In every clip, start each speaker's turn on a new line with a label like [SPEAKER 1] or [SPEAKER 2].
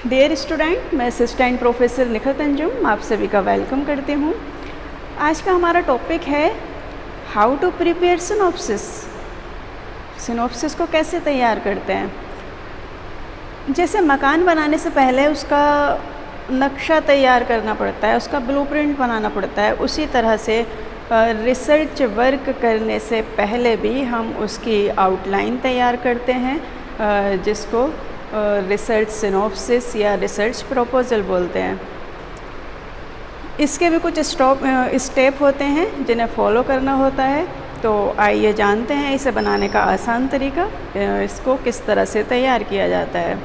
[SPEAKER 1] Dear student, मैं assistant professor Nikhat Anjum आप सभी का वेलकम करती हूँ। आज का हमारा टॉपिक है how to prepare synopsis. Synopsis को कैसे तैयार करते हैं। जैसे मकान बनाने से पहले उसका नक्शा तैयार करना पड़ता है, उसका ब्लूप्रिंट बनाना पड़ता है, उसी तरह से रिसर्च वर्क करने से पहले भी हम उसकी आउटलाइन तैयार करते हैं, जिसको रिसर्च सिनॉप्सिस या रिसर्च प्रपोजल बोलते हैं। इसके भी कुछ स्टेप होते हैं जिन्हें फॉलो करना होता है। तो आइए जानते हैं इसे बनाने का आसान तरीका, इसको किस तरह से तैयार किया जाता है।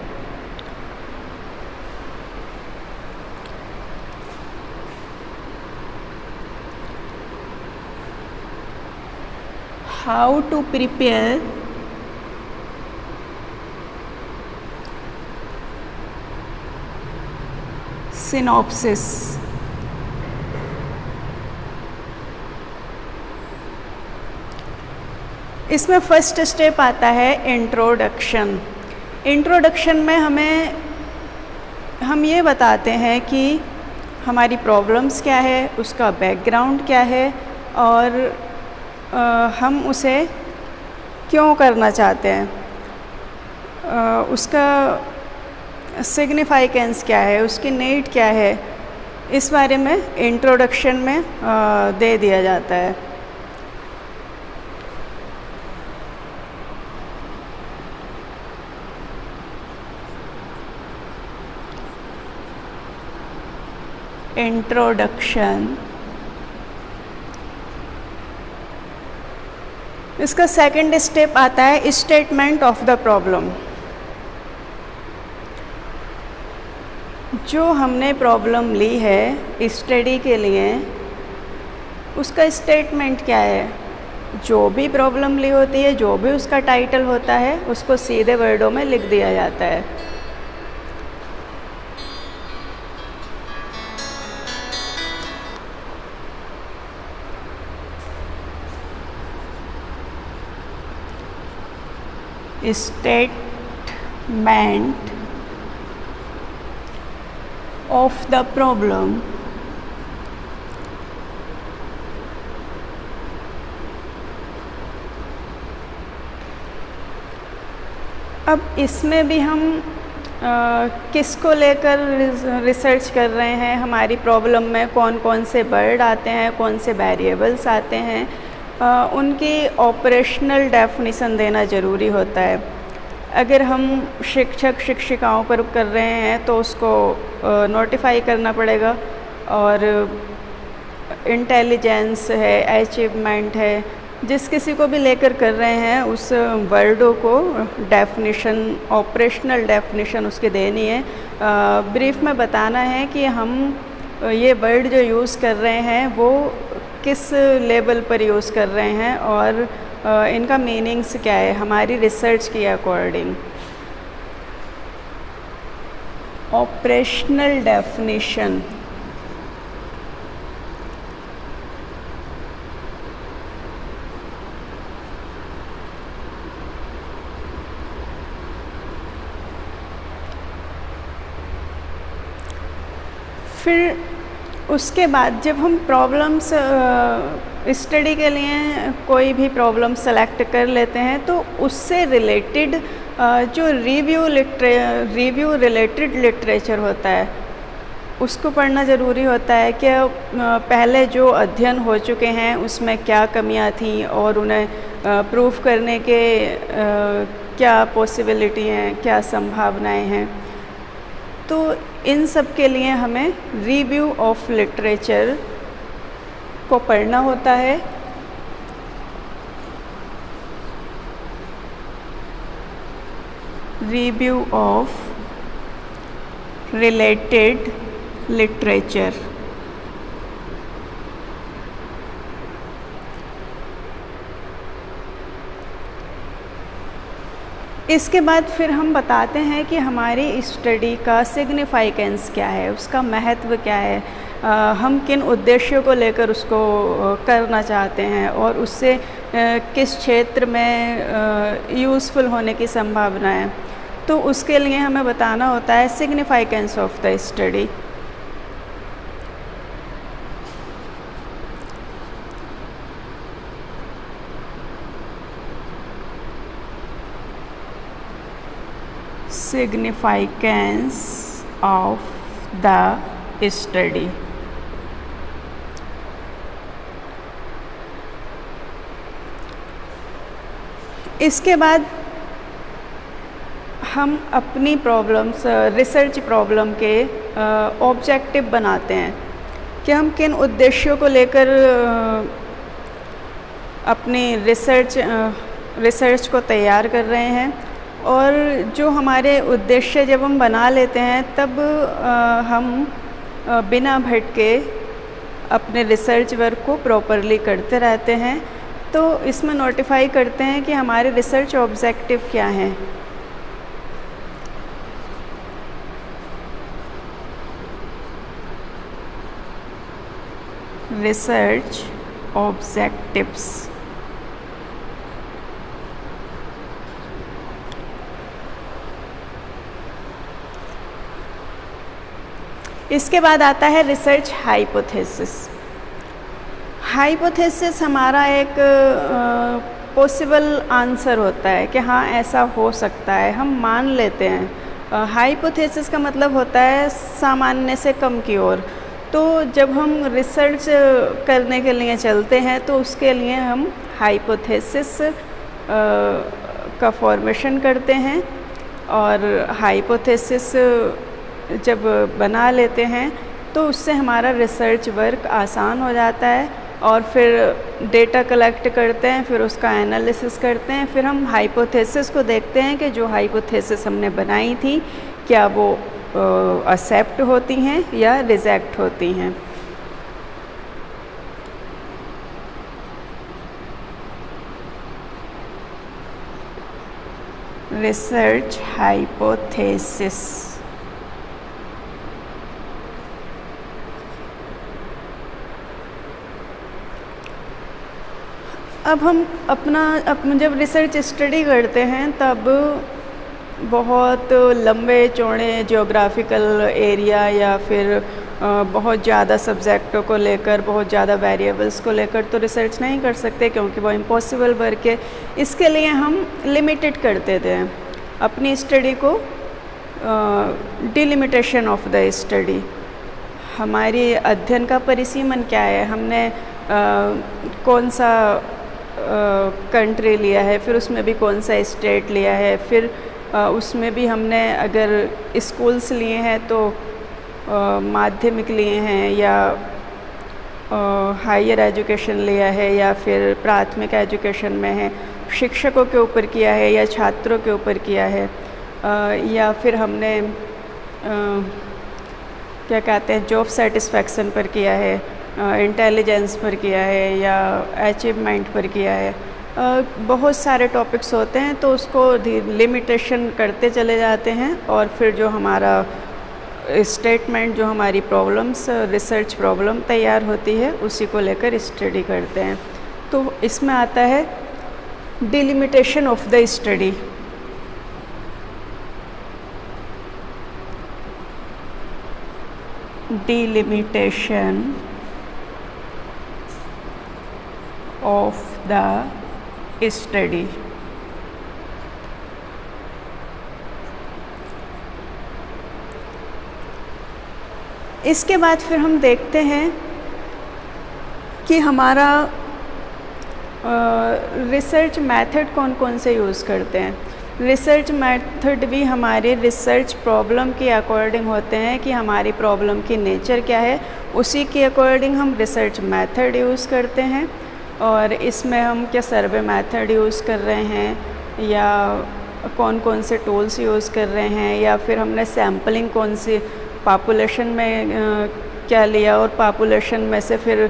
[SPEAKER 1] How to prepare synopsis. इसमें फर्स्ट स्टेप आता है इंट्रोडक्शन। इंट्रोडक्शन में हम ये बताते हैं कि हमारी प्रॉब्लम्स क्या है, उसका बैकग्राउंड क्या है और हम उसे क्यों करना चाहते हैं, उसका सिग्निफिकेंस क्या है, उसकी नीड क्या है, इस बारे में इंट्रोडक्शन में दे दिया जाता है। इंट्रोडक्शन। इसका सेकंड स्टेप आता है स्टेटमेंट ऑफ द प्रॉब्लम। जो हमने प्रॉब्लम ली है स्टडी के लिए, उसका स्टेटमेंट क्या है। जो भी प्रॉब्लम ली होती है, जो भी उसका टाइटल होता है, उसको सीधे वर्डों में लिख दिया जाता है। स्टेटमेंट of the problem अब इसमें भी हम किसको लेकर रिसर्च कर रहे हैं, हमारी प्रॉब्लम में कौन कौन से वर्ड आते हैं, कौन से वेरिएबल्स आते हैं, उनकी ऑपरेशनल डेफिनेशन देना ज़रूरी होता है। अगर हम शिक्षक शिक्षिकाओं पर कर रहे हैं तो उसको नोटिफाई करना पड़ेगा, और इंटेलिजेंस है, अचीवमेंट है, जिस किसी को भी लेकर कर रहे हैं उस वर्डों को डेफिनेशन, ऑपरेशनल डेफिनेशन उसकी देनी है। ब्रीफ में बताना है कि हम ये वर्ड जो यूज़ कर रहे हैं वो किस लेवल पर यूज़ कर रहे हैं और इनका मीनिंग्स क्या है हमारी रिसर्च के अकॉर्डिंग। Operational definition. फिर उसके बाद जब हम प्रॉब्लम्स स्टडी के लिए कोई भी प्रॉब्लम सेलेक्ट कर लेते हैं तो उससे रिलेटेड जो रिव्यू रिलेटेड लिटरेचर होता है उसको पढ़ना ज़रूरी होता है कि पहले जो अध्ययन हो चुके हैं उसमें क्या कमियां थी और उन्हें प्रूफ करने के क्या पॉसिबिलिटी हैं, क्या संभावनाएं हैं। तो इन सब के लिए हमें रिव्यू ऑफ लिटरेचर को पढ़ना होता है। Review of related literature. इसके बाद फिर हम बताते हैं कि हमारी स्टडी का सिग्निफिकेंस क्या है, उसका महत्व क्या है, हम किन उद्देश्यों को लेकर उसको करना चाहते हैं और उससे किस क्षेत्र में यूज़फुल होने की संभावना है। तो उसके लिए हमें बताना होता है significance of the study. Significance of the study. इसके बाद हम अपनी प्रॉब्लम्स रिसर्च प्रॉब्लम के ऑब्जेक्टिव बनाते हैं कि हम किन उद्देश्यों को लेकर अपनी रिसर्च को तैयार कर रहे हैं। और जो हमारे उद्देश्य जब हम बना लेते हैं तब हम बिना भटके अपने रिसर्च वर्क को प्रॉपरली करते रहते हैं। तो इसमें नोटिफाई करते हैं कि हमारे रिसर्च ऑब्जेक्टिव क्या हैं। Research objectives. इसके बाद आता है रिसर्च हाइपोथेसिस। हाइपोथेसिस हमारा एक पॉसिबल आंसर होता है कि हाँ ऐसा हो सकता है, हम मान लेते हैं। हाइपोथेसिस का मतलब होता है सामान्य से कम की ओर। तो जब हम रिसर्च करने के लिए चलते हैं तो उसके लिए हम हाइपोथेसिस का फॉर्मेशन करते हैं। और हाइपोथेसिस जब बना लेते हैं तो उससे हमारा रिसर्च वर्क आसान हो जाता है। और फिर डेटा कलेक्ट करते हैं, फिर उसका एनालिसिस करते हैं, फिर हम हाइपोथेसिस को देखते हैं कि जो हाइपोथेसिस हमने बनाई थी क्या वो एक्सेप्ट होती हैं या रिजेक्ट होती हैं। Research hypothesis. अब हम अपना जब रिसर्च स्टडी करते हैं तब बहुत लंबे चौड़े ज्योग्राफिकल एरिया या फिर बहुत ज़्यादा सब्जेक्टों को लेकर, बहुत ज़्यादा वेरिएबल्स को लेकर तो रिसर्च नहीं कर सकते क्योंकि वो इम्पॉसिबल वर्क है। इसके लिए हम लिमिटेड करते थे अपनी स्टडी को। Delimitation of the study. हमारी अध्ययन का परिसीमन क्या है, हमने कौन सा कंट्री लिया है, फिर उसमें भी कौन सा स्टेट लिया है, फिर उसमें भी हमने अगर स्कूल्स लिए हैं तो माध्यमिक लिए हैं या हायर एजुकेशन लिया है या फिर प्राथमिक एजुकेशन में है, शिक्षकों के ऊपर किया है या छात्रों के ऊपर किया है, या फिर हमने क्या कहते हैं जॉब सेटिस्फैक्शन पर किया है, इंटेलिजेंस पर किया है या अचीवमेंट पर किया है। बहुत सारे टॉपिक्स होते हैं तो उसको लिमिटेशन करते चले जाते हैं। और फिर जो हमारा स्टेटमेंट, जो हमारी प्रॉब्लम्स, रिसर्च प्रॉब्लम तैयार होती है उसी को लेकर स्टडी करते हैं। तो इसमें आता है delimitation of the study. Delimitation of the study। इसके बाद फिर हम देखते हैं कि हमारा रिसर्च मेथड कौन कौन से यूज़ करते हैं। रिसर्च मेथड भी हमारे रिसर्च प्रॉब्लम के अकॉर्डिंग होते हैं कि हमारी प्रॉब्लम की नेचर क्या है, उसी के अकॉर्डिंग हम रिसर्च मेथड यूज़ करते हैं। और इसमें हम क्या सर्वे मेथड यूज़ कर रहे हैं या कौन कौन से टूल्स यूज़ कर रहे हैं, या फिर हमने सैम्पलिंग कौन सी पॉपुलेशन में क्या लिया और पॉपुलेशन में से फिर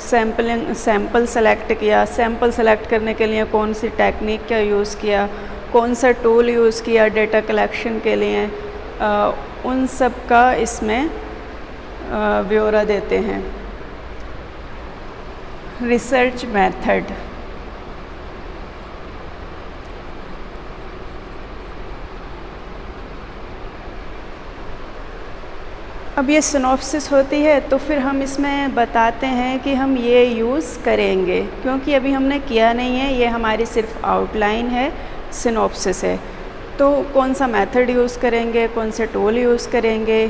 [SPEAKER 1] सैम्पल सेलेक्ट किया, सैम्पल सेलेक्ट करने के लिए कौन सी टेक्निक का यूज़ किया, कौन सा टूल यूज़ किया डेटा कलेक्शन के लिए, उन सब का इसमें ब्यौरा देते हैं। Research method. अब ये सिनॉप्सिस होती है तो फिर हम इसमें बताते हैं कि हम ये यूज़ करेंगे, क्योंकि अभी हमने किया नहीं है, ये हमारी सिर्फ आउटलाइन है, सिनॉप्सिस है। तो कौन सा मेथड यूज़ करेंगे, कौन से टूल यूज़ करेंगे,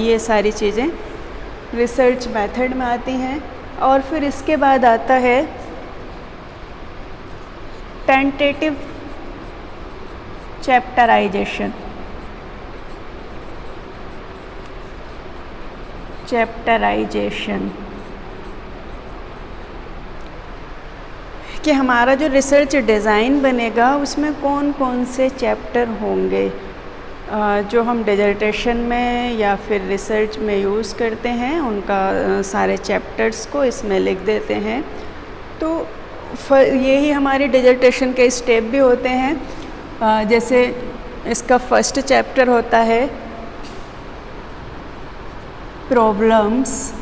[SPEAKER 1] ये सारी चीज़ें रिसर्च मेथड में आती हैं। और फिर इसके बाद आता है टेंटेटिव चैप्टराइजेशन। कि हमारा जो रिसर्च डिज़ाइन बनेगा उसमें कौन कौन से चैप्टर होंगे जो हम डिसर्टेशन में या फिर रिसर्च में यूज़ करते हैं, उनका सारे चैप्टर्स को इसमें लिख देते हैं। तो यही हमारी डिसर्टेशन के स्टेप भी होते हैं। जैसे इसका फर्स्ट चैप्टर होता है problems,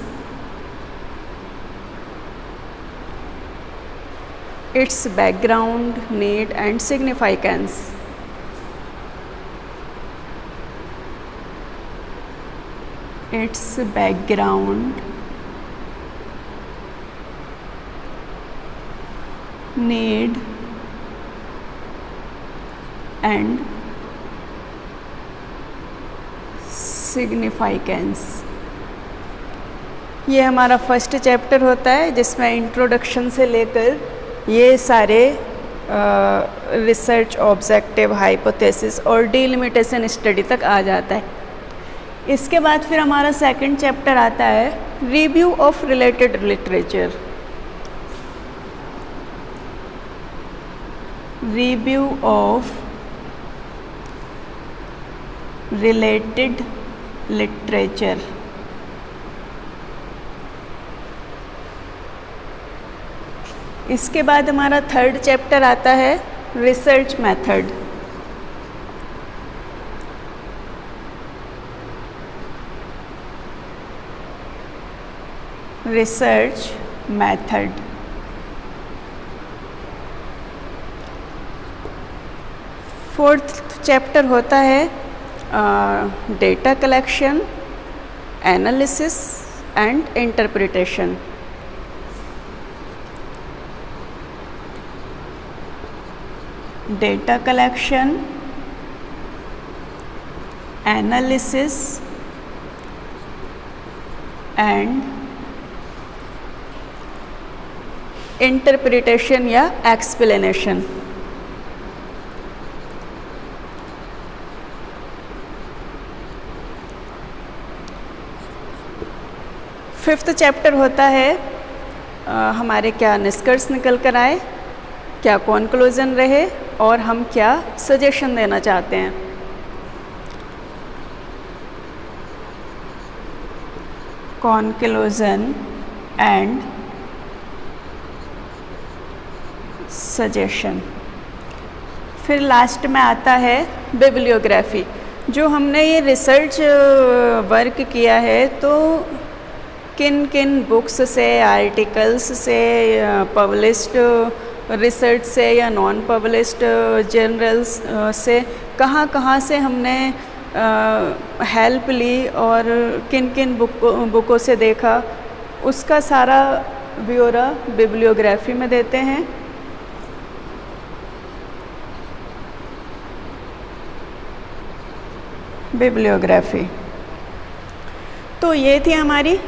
[SPEAKER 1] it's background, need and significance. It's background, need and significance. ये हमारा फर्स्ट चैप्टर होता है जिसमें इंट्रोडक्शन से लेकर ये सारे रिसर्च ऑब्जेक्टिव, हाइपोथेसिस और डिलिमिटेशन स्टडी तक आ जाता है। इसके बाद फिर हमारा सेकंड चैप्टर आता है review of related literature. Review of related literature. इसके बाद हमारा थर्ड चैप्टर आता है research method. Research method. Fourth chapter होता है data collection, analysis and interpretation. Data collection, analysis and interpretation या एक्सप्लेनेशन। फिफ्थ चैप्टर होता है हमारे क्या निष्कर्ष निकल कर आए, क्या कॉन्क्लूज़न रहे और हम क्या सजेशन देना चाहते हैं। Conclusion and suggestion. फिर लास्ट में आता है बिब्लियोग्राफी। जो हमने ये रिसर्च वर्क किया है तो किन किन बुक्स से, आर्टिकल्स से, पब्लिश्ड रिसर्च से या नॉन पब्लिश्ड जर्नल्स से कहाँ कहाँ से हमने हेल्प ली और किन किन बुकों से देखा, उसका सारा ब्यौरा बिब्लियोग्राफी में देते हैं। बिब्लियोग्राफी। तो ये थी हमारी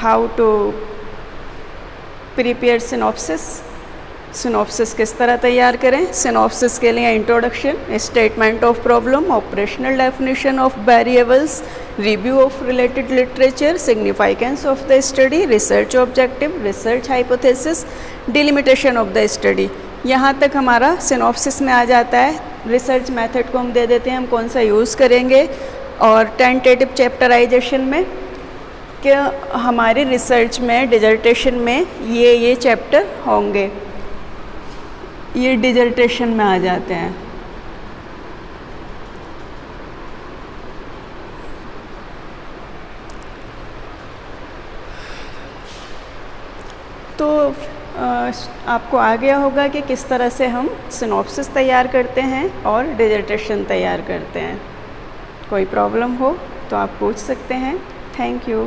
[SPEAKER 1] how to prepare synopsis. Synopsis किस तरह तैयार करें। सिनॉप्सिस के लिए introduction, statement of problem, operational definition of variables, review of related literature, significance of the study, research objective, research hypothesis, delimitation of the study. यहाँ तक हमारा सिनॉप्सिस में आ जाता है। रिसर्च मेथड को हम दे देते हैं, हम कौन सा यूज़ करेंगे, और टेंटेटिव चैप्टराइजेशन में कि हमारी रिसर्च में, डिसर्टेशन में ये चैप्टर होंगे, ये डिसर्टेशन में आ जाते हैं। तो आपको आ गया होगा कि किस तरह से हम सिनॉप्सिस तैयार करते हैं और डिसर्टेशन तैयार करते हैं। कोई प्रॉब्लम हो तो तो आप पूछ सकते हैं। Thank you.